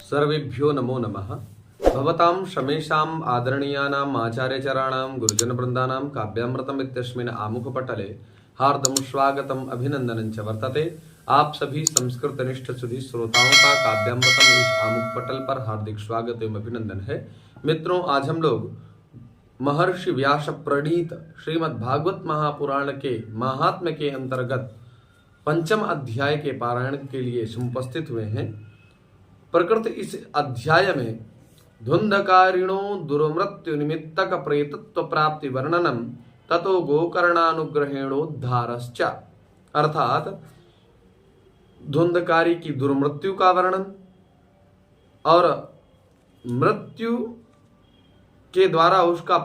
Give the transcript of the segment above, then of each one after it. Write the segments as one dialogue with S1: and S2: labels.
S1: सर्वेभ्यो नमो नमः। भवतां शमेषाम् आदरणीयानाम् आचार्यचराणां गुरुजनवृन्दानां काव्यामृतम् इत्यस्मिन् आमुखपटले हार्दं स्वागतम् अभिनंदनं च वर्तते। आप सभी संस्कृतनिष्ठ सुधी श्रोताओं का काव्यामृतम इस आमुख पटल पर हार्दिक स्वागत एवं अभिनंदन है। मित्रों, आज हम लोग महर्षि व्यास प्रणीत श्रीमद् भागवत महापुराण के महात्म्य के अंतर्गत पंचम अध्याय के पारायण के लिए उपस्थित हुए हैं। प्रकृत इस अध्याय में धुंधकारिणो दुर्मृत्यु निमित्तक प्रेतत्व प्राप्ति वर्णनम ततो गोकर्णानुग्रहेणोद्धारश्च, अर्थात धुंधकारी की दुर्मृत्यु का वर्णन और मृत्यु के द्वारा उसका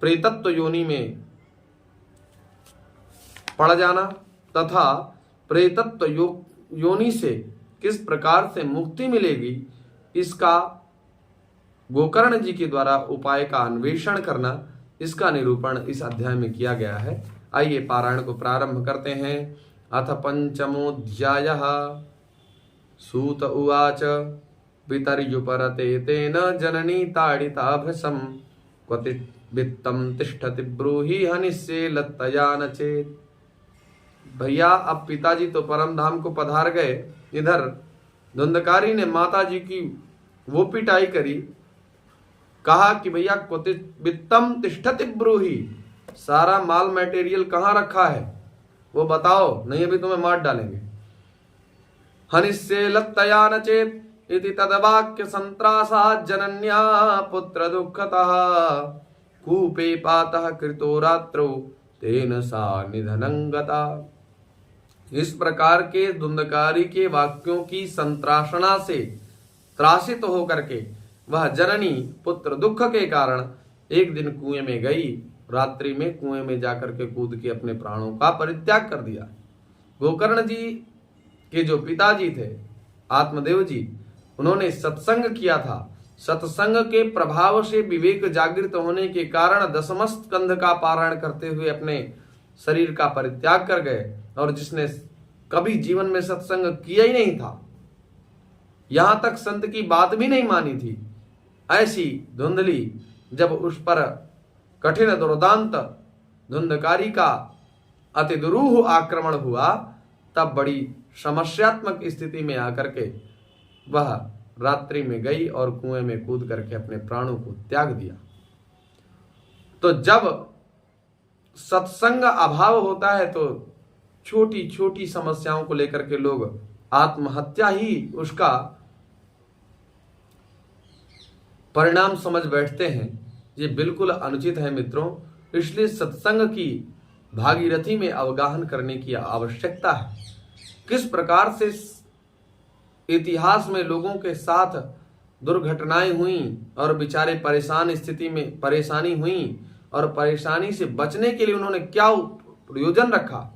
S1: प्रेतत्व योनि में पड़ जाना तथा प्रेतत्व योनि से किस प्रकार से मुक्ति मिलेगी, इसका गोकर्ण जी के द्वारा उपाय का अन्वेषण करना, इसका निरूपण इस अध्याय में किया गया है। आइए पारायण को प्रारंभ करते हैं। अथ पंचमोऽध्यायः। सूत उवाच पितर्युपरते तेन जननी ताडिता भृशं क्वचित् वित्तं तिष्ठति ब्रूहि हनिष्ये लत्तया न चेत्। भैया, अब पिताजी तो परम धाम को पधार गए, इधर धुंधकारी ने माता जी की वो पिटाई करी। कहा कि भैया क्वचित् वित्तम तिष्ठति ब्रूहि, सारा माल मटेरियल कहाँ रखा है वो बताओ, नहीं अभी तुम्हें मार डालेंगे। हनिष्ये लत्तया न चेत् इति तद्वाक्य संत्रासात् जनन्या पुत्र दुःखतः कूपे पातः कृतो रात्रौ तेन सा निधनं गता। इस प्रकार के धुंधकारी के वाक्यों की संत्रासना से त्रासित होकर के वह जननी पुत्र दुख के कारण एक दिन कुएं में गई। रात्रि में कुएं में जाकर के कूद के अपने प्राणों का परित्याग कर दिया। गोकर्ण जी के जो पिताजी थे आत्मदेव जी, उन्होंने सत्संग किया था। सत्संग के प्रभाव से विवेक जागृत होने के कारण दशम स्कंध का पारायण करते हुए अपने शरीर का परित्याग कर गए। और जिसने कभी जीवन में सत्संग किया ही नहीं था, यहां तक संत की बात भी नहीं मानी थी, ऐसी धुंधली जब उस पर कठिन दुर्दांत धुंधकारी का अति दुरूह आक्रमण हुआ, तब बड़ी समस्यात्मक स्थिति में आकर के वह रात्रि में गई और कुएं में कूद करके अपने प्राणों को त्याग दिया। तो जब सत्संग अभाव होता है तो छोटी छोटी समस्याओं को लेकर के लोग आत्महत्या ही उसका परिणाम समझ बैठते हैं। ये बिल्कुल अनुचित है मित्रों। इसलिए सत्संग की भागीरथी में अवगाहन करने की आवश्यकता है। किस प्रकार से इतिहास में लोगों के साथ दुर्घटनाएं हुई और बेचारे परेशान स्थिति में परेशानी हुई और परेशानी से बचने के लिए उन्होंने क्या प्रयोजन रखा,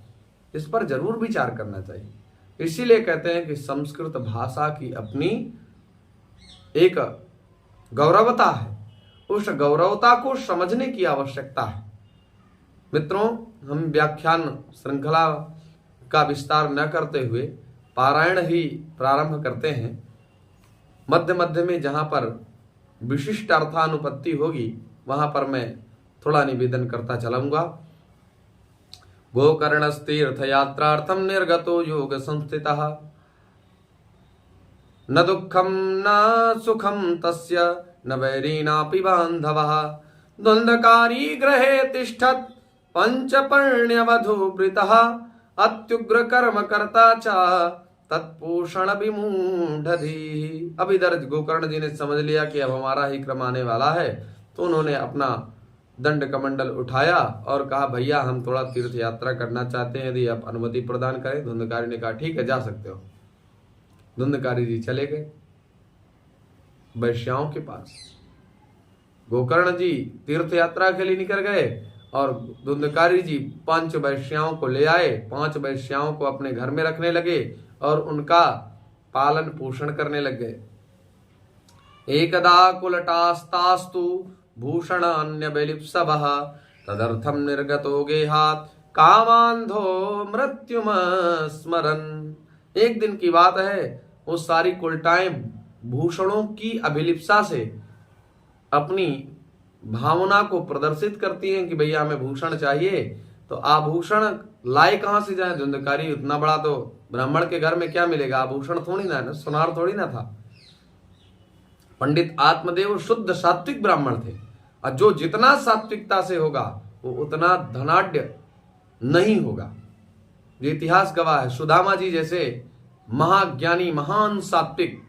S1: इस पर जरूर विचार करना चाहिए। इसीलिए कहते हैं कि संस्कृत भाषा की अपनी एक गौरवता है, उस गौरवता को समझने की आवश्यकता है। मित्रों, हम व्याख्यान श्रृंखला का विस्तार न करते हुए पारायण ही प्रारंभ करते हैं। मध्य मध्य में जहां पर विशिष्ट अर्थानुपत्ति होगी वहां पर मैं थोड़ा निवेदन करता चलूंगा। गोकर्णस्तीर्थयात्रार्थं निर्गतो योग संस्थितः न दुःखं न सुखं तस्य न वैरिणापि बान्धवः द्वन्द्वकारी गृहे तिष्ठत् पंचपर्ण्यवधूवृतः अत्युग्र कर्म कर्ता च तत्पोषण विमूढ़धीः। अब इधर गोकर्ण जी ने समझ लिया कि अब हमारा ही क्रम आने वाला है, तो उन्होंने अपना दंड कमंडल उठाया और कहा, भैया हम थोड़ा तीर्थ यात्रा करना चाहते हैं, यदि आप अनुमति प्रदान करें। धुंधकारी ने कहा, ठीक है, जा सकते हो। धुंधकारी जी चले गए वैश्याओं के पास। गोकर्ण जी तीर्थ यात्रा के लिए निकल गए और धुंधकारी जी 5 वैश्याओं को ले आए। 5 वैश्याओं को अपने घर में रखने लगे और उनका पालन पोषण करने लग गए। एकदा कुलटास्तास्तु भूषण अन्य बेलिप्सवः तदर्थम निर्गतो गेहात् कामांधो मृत्युम स्मरन। एक दिन की बात है, वो सारी कुलटाएं भूषणों की अभिलिप्सा से अपनी भावना को प्रदर्शित करती हैं कि भैया हमें भूषण चाहिए, तो आभूषण लाए कहां से जाए? धुंधकारी उतना बड़ा तो ब्राह्मण के घर में क्या मिलेगा? आभूषण थोड़ी ना, सुनार थोड़ी ना था। पंडित आत्मदेव शुद्ध सात्विक ब्राह्मण थे, और जो जितना सात्विकता से होगा वो उतना धनाढ्य नहीं होगा। ये इतिहास गवाह है। सुदामा जी जैसे महाज्ञानी महान सात्विक,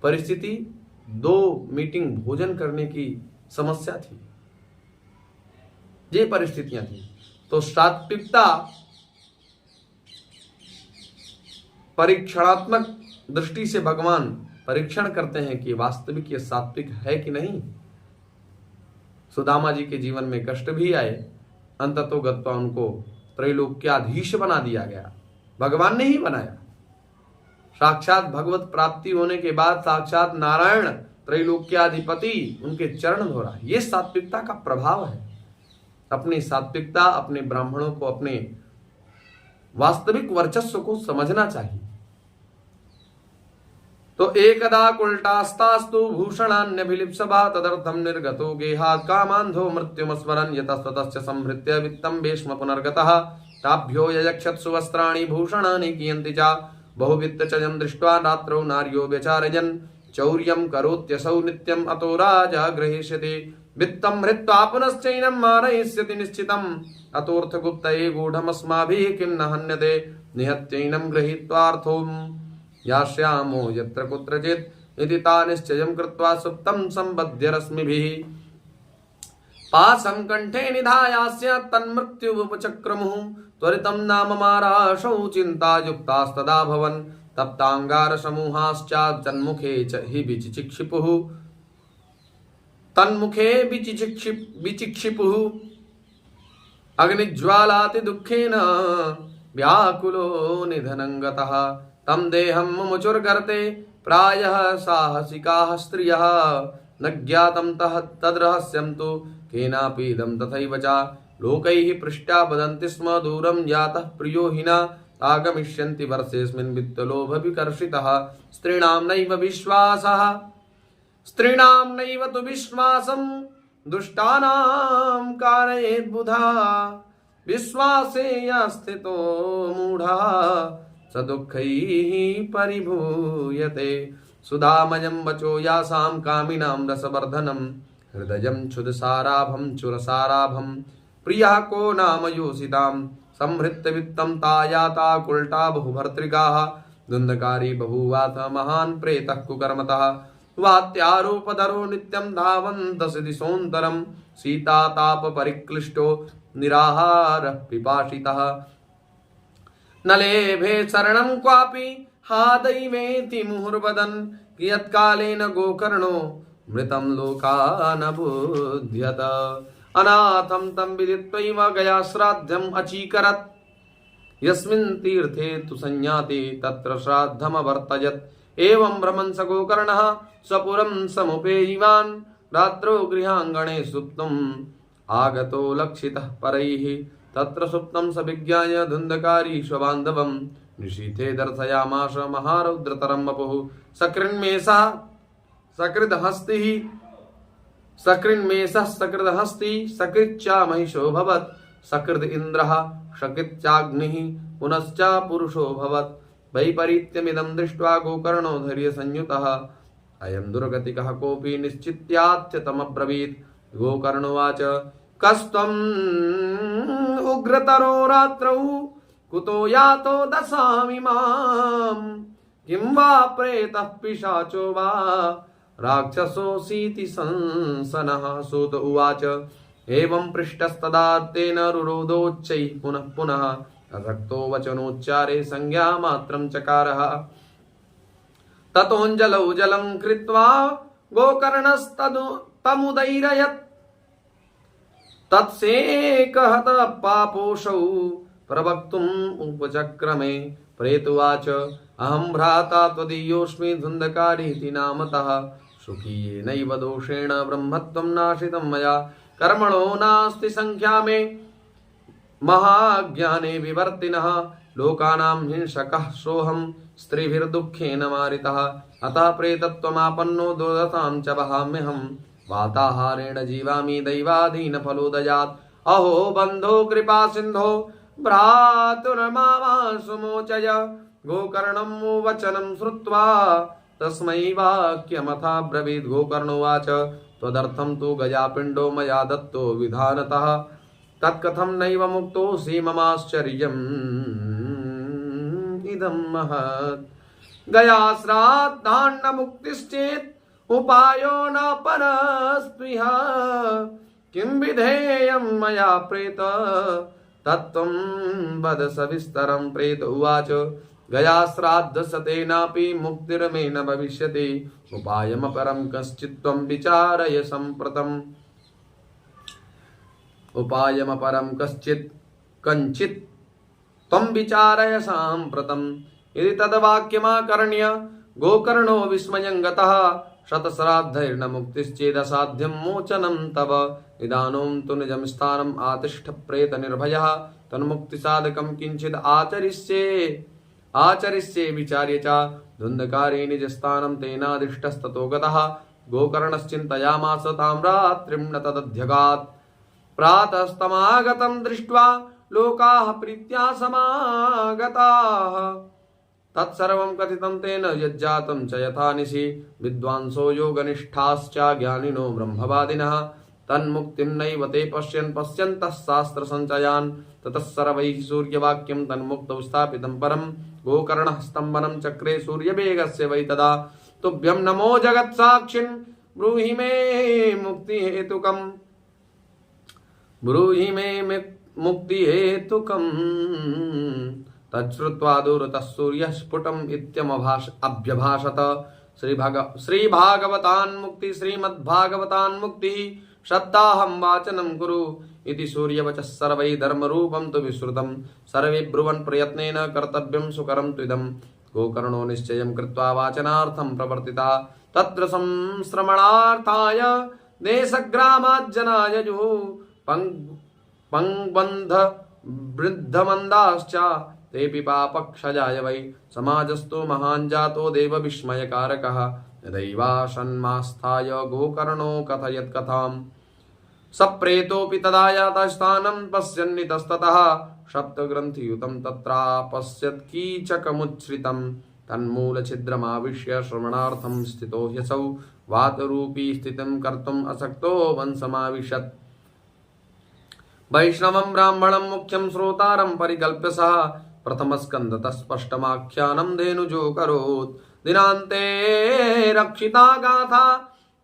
S1: परिस्थिति 2 मीटिंग भोजन करने की समस्या थी, ये परिस्थितियां थी। तो सात्विकता परीक्षणात्मक दृष्टि से भगवान परीक्षण करते हैं कि वास्तविक ये सात्विक है कि नहीं। सुदामा जी के जीवन में कष्ट भी आए, अंततोगत्वा उनको त्रैलोक्याधीश बना दिया गया। भगवान ने ही बनाया। साक्षात भगवत प्राप्ति होने के बाद साक्षात नारायण त्रैलोक्याधिपति उनके चरण धोरा। ये सात्विकता का प्रभाव है। अपनी सात्विकता, अपने ब्राह्मणों को अपने वास्तविक वर्चस्व को समझना चाहिए। तो एकदा कुल्टास्तास्तु भूषणान्यभिलिप्सभा तदर्थं निर्गतो गेहात् कामान्धो मृत्युमस्मरन् यतस्ततश्च संहृत्य वित्तं भीष्म पुनर्गतः ताभ्यो यजक्षत्सु वस्त्राणि भूषणानि कियन्ति च बहुवित्तचयं दृष्ट्वा रात्रौ नार्यो व्यचारयन् चौर्यं करोत्यसौ नित्यम् अतो राजा गृहीष्यति वित्तं हृत्वा पुनश्चैनं मारयिष्यति निश्चितम् अतोऽर्थगुप्तये गूढमस्माभिः किं न हन्यते निहत्यैनं गृहीत्वार्थोम् यास्यामो यत्र कुत्रचित् इति ता निश्चयं कृत्वा सुप्तं सम्बध्य रश्मिभिः पाशं कण्ठे निधायास्य तन्मृत्युमुपचक्रमुः त्वरितं नाम माराशौ चिन्तायुक्तास्तदा भवन् तप्ताङ्गारसमूहाश्च तन्मुखे च हि विचिक्षिपुः तन्मुखे विचिक्षिपुः अग्निज्वालाति दुःखेन व्याकुलो निधनं गतः तम देहं मुमुचुर्गर्ते प्रायः साहसिकाः स्त्रियः न ज्ञातं तद्रहस्यं तु केनापीदं तथैव च लोकैः पृष्टा वदन्ति स्म दूरं यातः प्रियो हि न आगमिष्यन्ति वर्षेऽस्मिन् वित्तलोभविकर्षितः स्त्रीणां नैव तु विश्वासं दुष्टानां कारयेत् बुधा विश्वासे स्थितो मूढः स दुःखैः परिभूयते सुधामयं वचो यासां कामिनां रसवर्धनं हृदयं क्षुधसाराभं चुरसाराभं प्रियः को नाम योषितां संहृत्य वित्तं तायाता कुल्टा बहुभर्तृकाः धुन्धकारी बभूवाथ महान् प्रेतः कुकर्मतः वात्यारोपधरो नित्यं धावन्तः दिशोऽन्तरं सीताताप परिक्लिष्टो निराहारः पिपासितः न लेभे शरणं क्वापि हा दैवेति मुहुर्वदन् कियत्कालेन गोकर्णो मृतं लोकानबुध्यत अनाथं तं विदित्वैव गया श्राद्धम् अचीकरत् यस्मिन् तीर्थे तु संयाति तत्र श्राद्धमवर्तयत् एवं भ्रमन् स गोकर्णः स्वपुरं समुपेयिवान् रात्रौ गृहाङ्गणे सुप्तुम् आगतो लक्षितः परैः तत्र सुप्तं स विज्ञाय धुन्धकारी स्वबान्धवं निशीथे दर्शयामास महारौद्रतरं वपुः सकृन्मेषः सकृदहस्ति सकृच्चा महिषोऽभवत् सकृद इन्द्रः सकृच्चाग्निः पुनश्च पुरुषोऽभवत् वैपरीत्यमिदं दृष्ट्वा गोकर्णो धैर्यसंयुतः अयं दुर्गतिकः कोऽपि निश्चित्यात्यतमब्रवीत् गोकर्णोवाच कस्त्वम् उग्रतरो रात्रौ कुतो यातो दशामि माम् किं वा प्रेतः पिशाचो वा राक्षसोऽसीति संसनः सूत उवाच एवं पृष्टस्तदा तेन रुरोदोच्चैः पुनः पुनः रक्तो वचनोच्चारे संज्ञामात्रं चकारः ततोऽञ्जलौ जलं कृत्वा गोकर्णस्तमुदैरयत् तत्सेकहत पापोऽसौ प्रवक्तुम् उपचक्रमे प्रेतुवाच अहं भ्राता त्वदीयोऽस्मि धुन्धकारीति नामतः सुखीयेनैव दोषेण ब्रह्मत्वं नाशितं मया कर्मणो नास्ति संख्या मे महाज्ञाने विवर्तिनः लोकानां हिंसकः सोऽहं स्त्रीभिर्दुःखेन मारितः अतः प्रेतत्वमापन्नो दुर्दशां च वहाम्यहम् वाताहारेण जीवामि दैवाधीन फलोदयात् अहो बन्धो कृपा सिन्धो भ्रातुर्मामा सुमोचय गोकर्णं वचनं श्रुत्वा तस्मै वाक्यमथा ब्रवीत् गोकर्णोवाच त्वदर्थं तु गजापिण्डो मया दत्तो विधानतः तत्कथं नैव मुक्तोऽसि ममाश्चर्यम् इदं महत् गया श्राद्धान्नमुक्तिश्चेत् उपायो न परस्पृह किं विधेयं मया प्रेत तत्त्वं वद सविस्तरं प्रेत उवाच गया श्राद्ध सतेनापि मुक्तिर्मे न भविष्यति उपायमपरं कश्चित् त्वं विचारय सम्प्रतम् उपायमपरं कञ्चित् त्वं विचारय साम्प्रतम् यदि तद्वाक्यमाकर्ण्य गोकर्णो विस्मयं गतः शतश्राद्धैर्न मुक्तिश्चेदसाध्यं मोचनं तव इदानीं तु निजं स्थानम् आतिष्ठ प्रेत निर्भयः तन्मुक्तिसाधकं किञ्चित् आचरिष्ये विचार्य च धुन्धकारे निजस्थानं तेनादिष्टस्ततो गतः गोकर्णश्चिन्तयामास तां रात्रिं न तदध्यगात् प्रातस्तमागतं दृष्ट्वा लोकाः प्रीत्या समागताः तत्सर्वं कथितं तेन यज्जातं च यथा निशि विद्वांसो योगनिष्ठाश्च ज्ञानिनो ब्रह्मवादिनः तन्मुक्तिं नैव ते पश्यन्तः शास्त्रसञ्चयान् ततः सर्वैः सूर्यवाक्यं तन्मुक्तौ स्थापितं परं गोकर्णः स्तम्भनं चक्रे सूर्यवेगस्य वै तदा तुभ्यं नमो जगत्साक्षिन् ब्रूहि मे मुक्तिहेतुकम् तच्छ्रुत्वा दूरतः सूर्यः स्फुटम् अभ्यभाषत श्रीभागवतान्मुक्ति श्रीमद्भागवतान्मुक्तिः शब्दाहं वाचनं कुरु इति सूर्यवचः सर्वैः धर्मरूपं तु विश्रुतं सर्वे ब्रुवन् प्रयत्नेन कर्तव्यं सुकरं त्विदं गोकर्णो निश्चयं कृत्वा वाचनार्थं प्रवर्तितः तत्र संश्रमणार्थाय देशग्रामाज्जनाय पंगबन्ध वृद्धमन्दाश्च तेऽपि पापक्षयाय वै समाजस्तु महान् जातो देवविस्मयकारकः यदैवासन्मास्थाय गोकर्णो कथयत् कथाम् सप्रेतोऽपि तदा यातः स्थानं पश्यन्नितस्ततः सप्तग्रन्थियुतं तत्रापश्यत् कीचकमुच्छ्रितं तन्मूलछिद्रमाविश्य श्रवणार्थं स्थितो ह्यसौ वातरूपी स्थितिं कर्तुम् असक्तो वंशमाविशत् वैष्णवं ब्राह्मणं मुख्यं श्रोतारं परिकल्प्य सः प्रथमस्कन्धतः स्पष्टमाख्यानं धेनुजोऽकरोत् दिनान्ते रक्षिता गाथा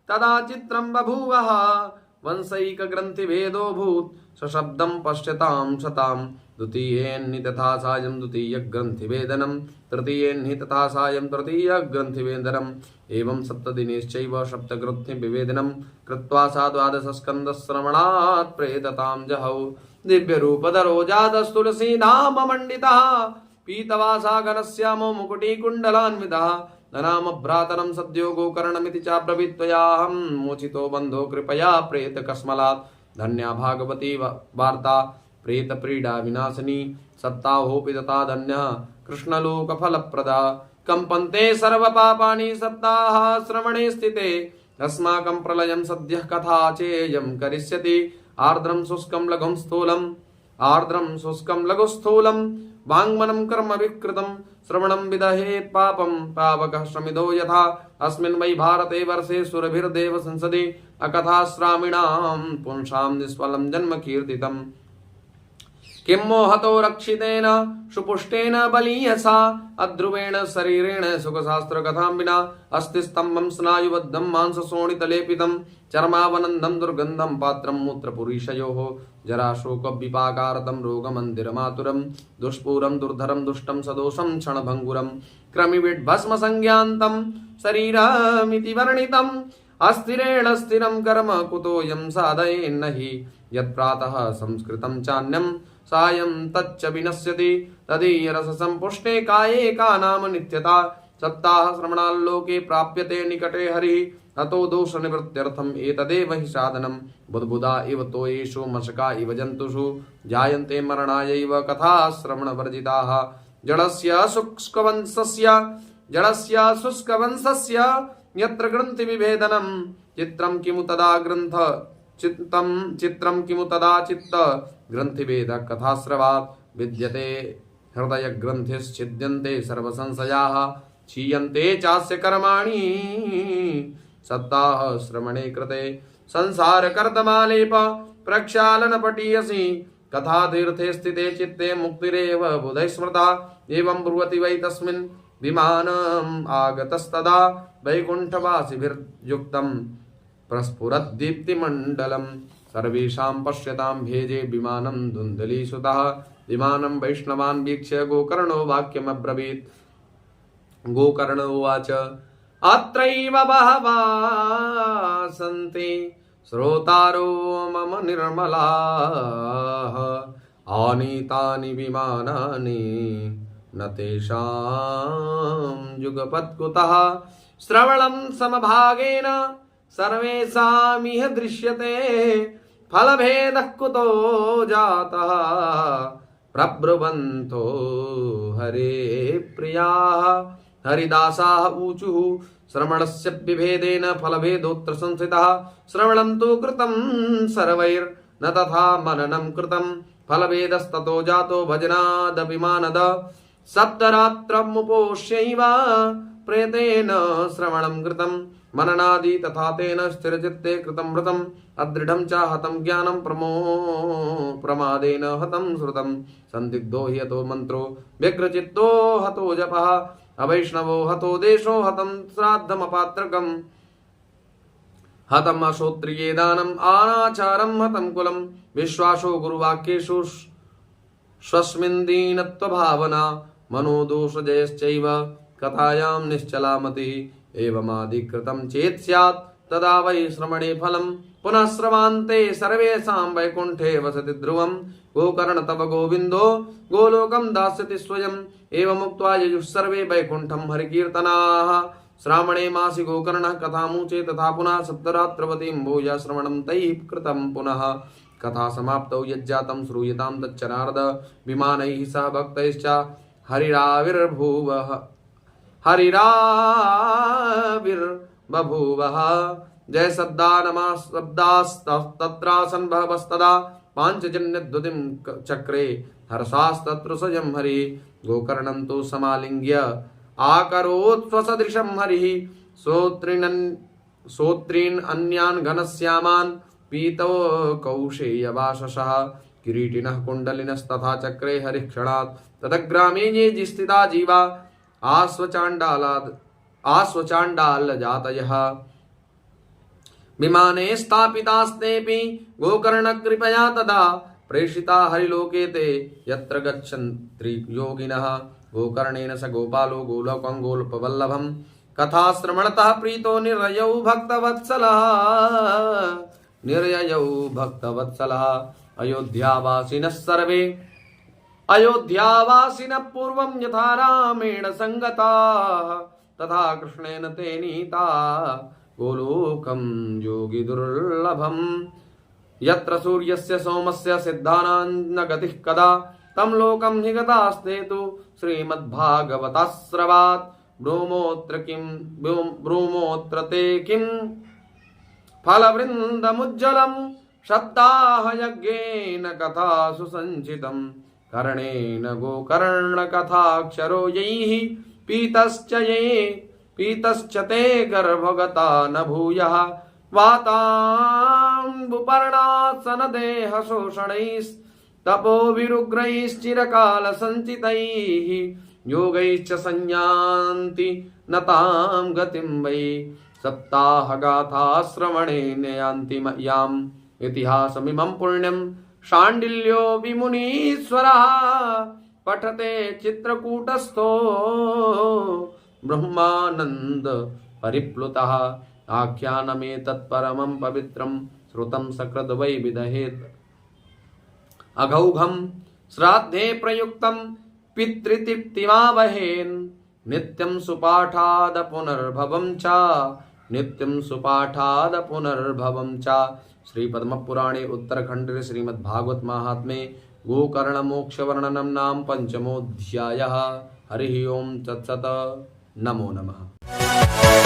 S1: तदा चित्रं बभूवः वंशैकग्रन्थिभेदोऽभूत् सशब्दं पश्यतां सतां द्वितीयेऽन्हि तथा सायं द्वितीयग्रन्थिवेदनं तृतीयेऽन्हि तथा सायं तृतीयग्रन्थिवेदनम् एवं सप्तदिनेश्चैव सप्तग्रन्थिविवेदनं कृत्वा सा द्वादशस्कन्धश्रवणात् प्रेततां जहौ दिव्यरूपधरो जातस्तुलसीनाममण्डितः पीतवासा घनश्यामो मुकुटीकुण्डलान्वितः ननाम भ्रातरं सद्यो गोकर्णमिति चाब्रवीत् त्वयाहं मोचितो बन्धो कृपया प्रेतकस्मलात् धन्या भागवती वार्ता प्रेतप्रीडा विनाशिनी सप्ताहोऽपि तथा धन्यः कृष्णलोकफलप्रदा कम्पन्ते सर्वपापानि सप्ताह श्रवणे स्थिते अस्माकं प्रलयं सद्यः कथा चेयं करिष्यति आर्द्रं शुष्कं लघुस्थूलं वाङ्मनं कर्म विकृतं श्रवणं विदहेत् पापं पावकः श्रमिदो यथा अस्मिन् वै भारते वर्षे सुरभिर्देव संसदि अकथाश्रामिणां पुंसां निष्फलं जन्म कीर्तितम् किं मोहतो रक्षितेन सुपुष्टेन बलीयसा अध्रुवेण शरीरेण सुखशास्त्रकथां विना अस्ति स्तम्भं स्नायुबद्धं मांसशोणितलेपितं चर्मावनन्दं दुर्गन्धं पात्रं मूत्रपुरीशयोः जराशोकविपाकारतं रोगमन्दिरमातुरं दुष्पूरं दुर्धरं दुष्टं सदोषं क्षणभङ्गुरं क्रमिविड्भस्मसंज्ञान्तं शरीरमिति वर्णितम् अस्थिरेण स्थिरं कर्म कुतोऽयं साधयेन्न हि यत्प्रातः संस्कृतं चान्यं सायं तच्च विनश्यति तदीयरससम्पुष्टे काये का नाम नित्यता सप्ताह श्रवणाल्लोके प्राप्यते निकटे हरिः अतो दोषनिवृत्त्यर्थम् एतदेव हि साधनं बुद्बुदा इव तोयेषु मशका इव जन्तुषु जायन्ते मरणायैव कथाश्रवणवर्जिताः जडस्य शुष्कवंशस्य जडस्य शुष्कवंशस्य यत्र ग्रन्थि विभेदनं चित्रं किमु तदा ग्रन्थ चित्रं किमु तदा चित्त ग्रन्थिभेद कथाश्रवात् विद्यते हृदय ग्रन्थिश्छिद्यन्ते सर्वसंशयाः क्षीयन्ते चास्य कर्माणि सत्ताः श्रवणे कृते संसार कर्दमालेप प्रक्षालन पटीयसि कथा तीर्थे स्थिते चित्ते मुक्तिरेव बुधै स्मृता एवं ब्रुवति वै तस्मिन् विमानम् आगतस्तदा वैकुण्ठवासिभिर्युक्तं प्रस्फुरद्दीप्तिमण्डलं सर्वेषां पश्यतां भेजे विमानं धुन्धलीसुतः विमानं वैष्णवान् वीक्ष्य गोकर्णो वाक्यमब्रवीत् गोकर्ण उवाच अत्रैव बहवः सन्ति श्रोतारो मम निर्मलाः आनीतानि विमानानि न तेषां युगपत्कुतः श्रवणं समभागेन सर्वेषामिह दृश्यते फलभेदः कुतो जातः प्रब्रुवन्तो हरे प्रियाः हरिदासाः ऊचुः श्रवणस्य विभेदेन फलभेदोऽत्र संस्थितः श्रवणं तु कृतं सर्वैर्न तथा मननं कृतं फलभेदस्ततो जातो भजनादपि मानद सप्तरात्रमुपोष्यैव प्रेतेन श्रवणं कृतं मननादि तथा तेन स्थिरचित्ते कृतं व्रतम् अदृढं च हतं ज्ञानं प्रमादेन हतं श्रुतं संदिग्धो हि हतो मन्त्रो व्यग्रचित्तो हतो जपः अवैष्णवो हतो देशो हतं श्राद्धमपात्रकम् हतम् अश्रोत्रिये दानम् अनाचारं हतं कुलं विश्वासो गुरुवाक्येषु स्वस्मिन् दीनत्वभावना मनोदोषजयश्चैव कथायां निश्चला मतिः एवमादिकृतं चेत् स्यात् तदा वै श्रवणे फलं पुनः श्रवान्ते सर्वेषां वैकुण्ठे वसति ध्रुवं गोकर्ण तव गोविन्दो गोलोकं दास्यति स्वयम् एवमुक्त्वा ययुः सर्वे वैकुण्ठं हरिकीर्तनाः श्रावणे मासि गोकर्णः कथामुचे तथा पुनः सप्तरात्रवतीं भूय श्रवणं तैः कृतं पुनः कथा समाप्तौ यज्जातं श्रूयतां तच्च नारद विमानैः सह भक्तैश्च हरिराविर्बभूवः जय शब्दास्तत्रासन् बहवस्तदा पाञ्चजन्यद्युतिं चक्रे हर्षास्तत्र स्वयं हरि गोकर्णं तु समालिङ्ग्य आकरोत् स्वसदृशं हरिः श्रोत्रीन् अन्यान् घनश्यामान् पीतो कौशेयवाससः किरीटिनः कुण्डलिनस्तथा चक्रे हरिः क्षणात् तदग्रामे ये स्थिता जीवा आश्वचाण्डालजातयः विमाने स्थापितास्तेऽपि गोकर्णकृपया तदा प्रेषिता हरिलोके ते यत्र गच्छन्ति योगिनः गोकर्णेन स गोपालो गोलोकं गोल्पवल्लभं कथाश्रवणतः प्रीतो निर्ययौ भक्तवत्सलः अयोध्यावासिनः पूर्वं यथा रामेण संगताः तथा कृष्णेन ते नीता गोलोकं योगी दुर्लभम् यत्र सूर्यस्य सोमस्य सिद्धानां न गतिः कदा तं लोकं हि गतास्ते तु श्रीमद्भागवताश्रवात् ब्रूमोऽत्र ते किं फलवृन्दमुज्ज्वलं सप्ताहयज्ञेन कथासु सञ्चितं कर्णेन गोकर्णकथाक्षरो यैः पीतश्च ते गर्भगता न भूयः वाताम्बुपर्णासनदेहशोषणैस्तपोभिरुग्रैश्चिरकालसञ्चितैः योगैश्च संयान्ति न तां गतिं वै सप्ताहगाथाश्रवणेन यान्ति याम् इतिहासमिमं पुण्यं शाण्डिल्यो विमुनीश्वरः पठते चित्रकूटस्थो ब्रह्मानन्द परिप्लुतः आख्यानमेतत्परमं पवित्रं श्रुतं सकृद् वै विदहेत् अघौघं श्राद्धे प्रयुक्तं पितृतृप्तिमावहेन् नित्यं सुपाठाद पुनर्भवं च श्री पद्मपुराणे उत्तरखंडे श्रीमद्भागवत महात्म्ये गोकर्ण मोक्ष वर्णनम नाम पंचमोऽध्यायः। हरि ओम तत्सत्। नमो नमः।